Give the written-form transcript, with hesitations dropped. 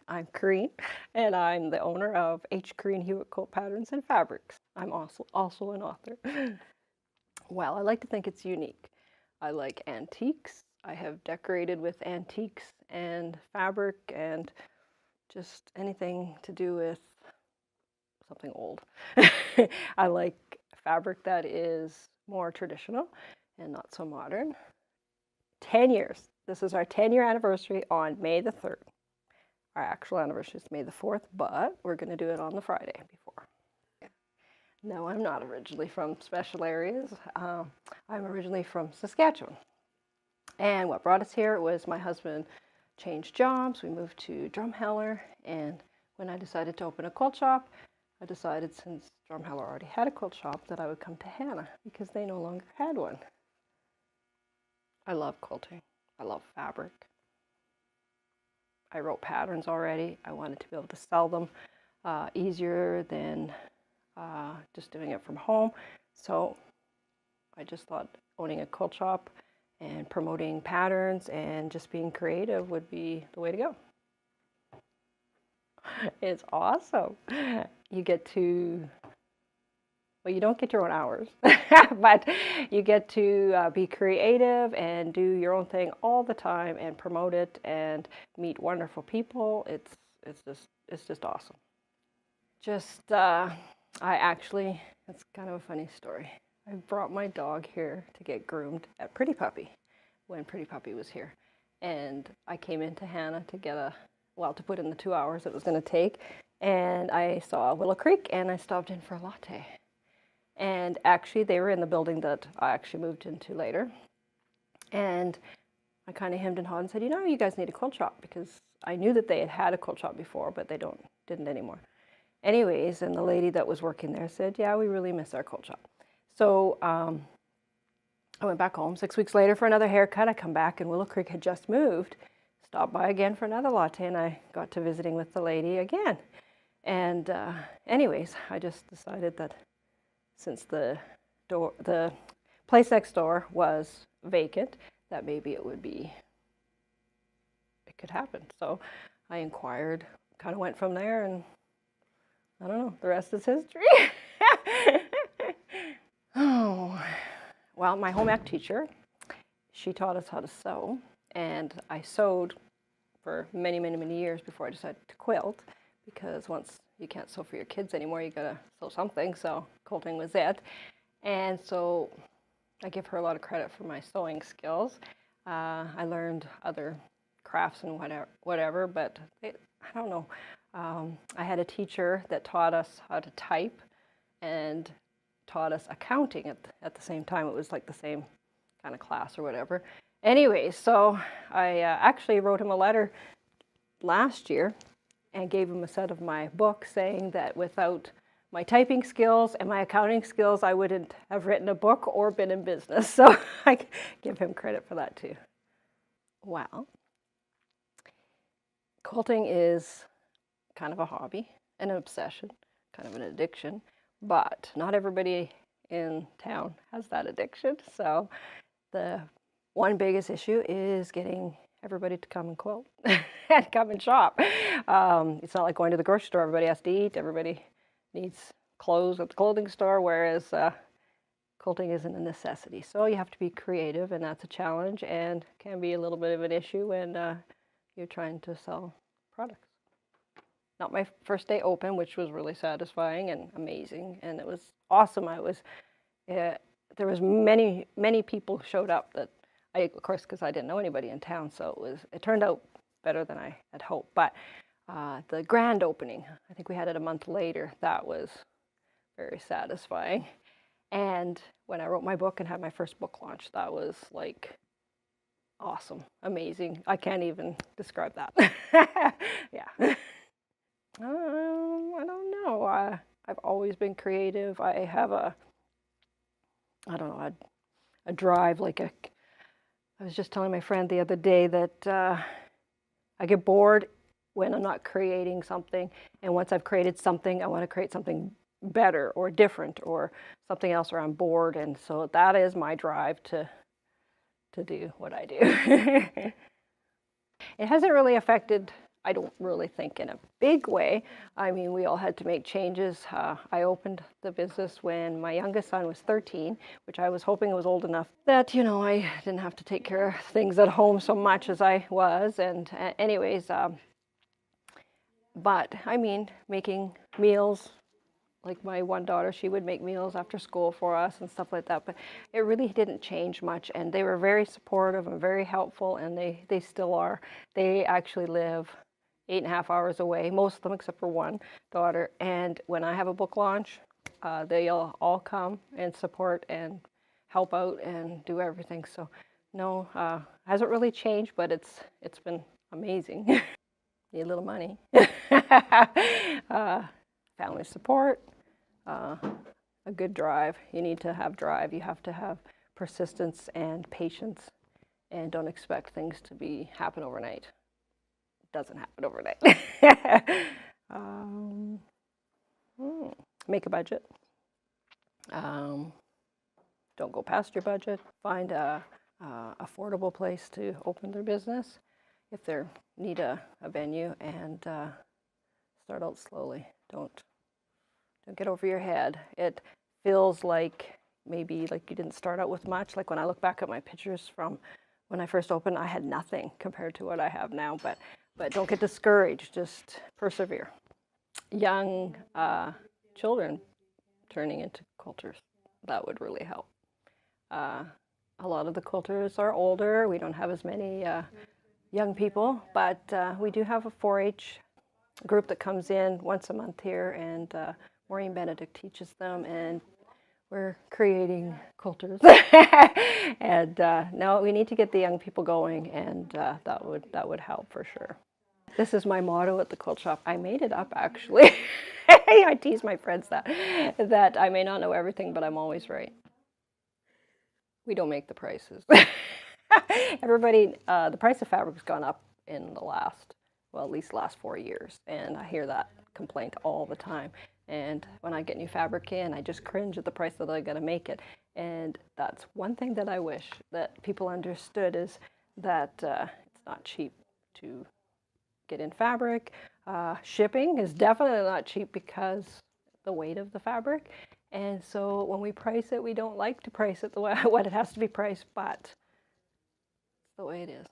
I'm Corinne, and I'm the owner of Corinne Hewitt Quilt Patterns and Fabrics. I'm also an author. Well, I like to think it's unique. I like antiques. I have decorated with antiques and fabric and just anything to do with something old. I like fabric that is more traditional and not so modern. 10 years. This is our 10-year anniversary on May the 3rd. Our actual anniversary is May the 4th, but we're going to do it on the Friday before. No, I'm not originally from special areas. I'm originally from Saskatchewan. And what brought us here was my husband changed jobs. We moved to Drumheller, and when I decided to open a quilt shop, I decided since Drumheller already had a quilt shop that I would come to Hanna because they no longer had one. I love quilting. I love fabric. I wrote patterns already. I wanted to be able to sell them easier than just doing it from home. So I just thought owning a quilt shop and promoting patterns and just being creative would be the way to go. It's awesome. You get to, well, you don't get your own hours, but you get to be creative and do your own thing all the time and promote it and meet wonderful people. It's just awesome. It's kind of a funny story. I brought my dog here to get groomed at Pretty Puppy when Pretty Puppy was here. And I came into Hanna to get to put in the 2 hours it was going to take. And I saw Willow Creek and I stopped in for a latte. And actually they were in the building that I actually moved into later. And I kind of hemmed and hawed and said, you guys need a quilt shop, because I knew that they had a quilt shop before, but they didn't anymore. Anyways, and the lady that was working there said, yeah, we really miss our quilt shop. So I went back home 6 weeks later for another haircut. I come back and Willow Creek had just moved. Stopped by again for another latte, and I got to visiting with the lady again. And anyways, I just decided that since the place next door was vacant, that maybe it could happen. So I inquired, kind of went from there, and I don't know, the rest is history. Oh, well, my home ec teacher, she taught us how to sew, and I sewed for many, many, many years before I decided to quilt, because once you can't sew for your kids anymore, you gotta sew something, so quilting was it. And so I give her a lot of credit for my sewing skills. I learned other crafts and whatever, but I don't know. I had a teacher that taught us how to type and taught us accounting at the same time. It was like the same kind of class or whatever. Anyway, so I actually wrote him a letter last year and gave him a set of my books saying that without my typing skills and my accounting skills, I wouldn't have written a book or been in business. So I give him credit for that too. Well, quilting is kind of a hobby, an obsession, kind of an addiction, but not everybody in town has that addiction. So the one biggest issue is getting everybody to come and quilt and come and shop. It's not like going to the grocery store. Everybody has to eat. Everybody needs clothes at the clothing store, whereas quilting isn't a necessity. So you have to be creative, and that's a challenge and can be a little bit of an issue when you're trying to sell products. Not my first day open, which was really satisfying and amazing, and it was awesome. There was many people showed up that of course, because I didn't know anybody in town, so it turned out better than I had hoped. But the grand opening, I think we had it a month later, that was very satisfying. And when I wrote my book and had my first book launch, that was like awesome, amazing. I can't even describe that. Yeah. I don't know. I've always been creative. I have a drive, I was just telling my friend the other day that I get bored when I'm not creating something, and once I've created something, I want to create something better or different or something else, or I'm bored, and so that is my drive to do what I do. It hasn't really affected I don't really think in a big way. I mean, we all had to make changes. I opened the business when my youngest son was 13, which I was hoping was old enough that, you know, I didn't have to take care of things at home so much as I was. And anyways, but I mean, making meals, like my one daughter, she would make meals after school for us and stuff like that. But it really didn't change much. And they were very supportive and very helpful, and they still are. They actually live 8.5 hours away, most of them except for one daughter. And when I have a book launch, they'll all come and support and help out and do everything. So no, hasn't really changed, but it's been amazing. Need a little money. Family support, a good drive. You need to have drive. You have to have persistence and patience, and don't expect things to happen overnight. It doesn't happen overnight. Make a budget. Don't go past your budget. Find a affordable place to open their business if they need a venue, and start out slowly. Don't get over your head. It feels like maybe like you didn't start out with much. Like when I look back at my pictures from when I first opened, I had nothing compared to what I have now. But don't get discouraged. Just persevere. Young children turning into quilters, that would really help. A lot of the quilters are older. We don't have as many young people, but we do have a 4-H group that comes in once a month here, and Maureen Benedict teaches them, and we're creating quilters. And no, we need to get the young people going, and that would help for sure. This is my motto at the quilt shop. I made it up, actually. I tease my friends that I may not know everything, but I'm always right. We don't make the prices. Everybody, the price of fabric has gone up in the last, well, at least last 4 years, and I hear that complaint all the time. And when I get new fabric in, I just cringe at the price that I got to make it. And that's one thing that I wish that people understood, is that it's not cheap to get in fabric. Shipping is definitely not cheap because the weight of the fabric. And so when we price it, we don't like to price it the way what it has to be priced, but it's the way it is.